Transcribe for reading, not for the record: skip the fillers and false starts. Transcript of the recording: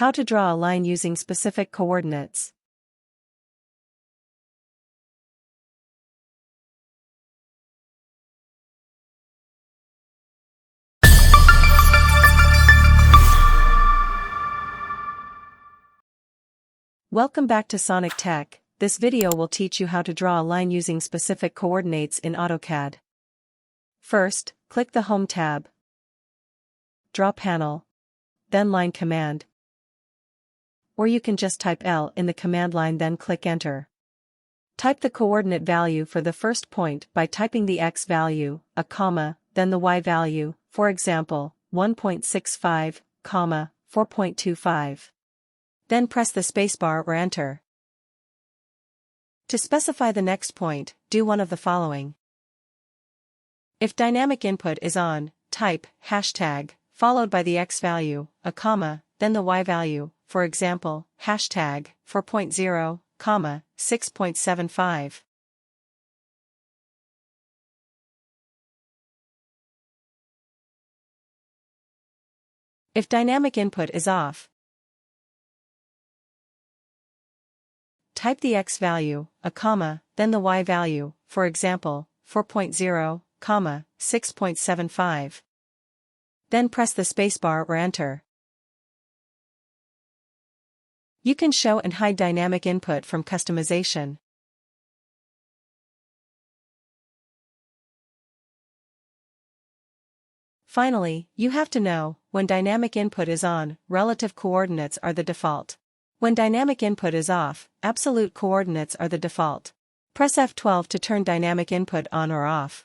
How to draw a line using specific coordinates. Welcome back to Sonic Tech. This video will teach you how to draw a line using specific coordinates in AutoCAD. First, click the Home tab, Draw Panel, then Line Command. Or you can just type L in the command line, then click Enter. Type the coordinate value for the first point by typing the X value, a comma, then the Y value, for example, 1.65, 4.25. Then press the spacebar or Enter. To specify the next point, do one of the following. If dynamic input is on, type hashtag, followed by the X value, a comma, then the Y value, for example, hashtag 4.0, 6.75. If dynamic input is off, type the X value, a comma, then the Y value, for example, 4.0, 6.75. Then press the spacebar or Enter. You can show and hide dynamic input from customization. Finally, you have to know, when dynamic input is on, relative coordinates are the default. When dynamic input is off, absolute coordinates are the default. Press F12 to turn dynamic input on or off.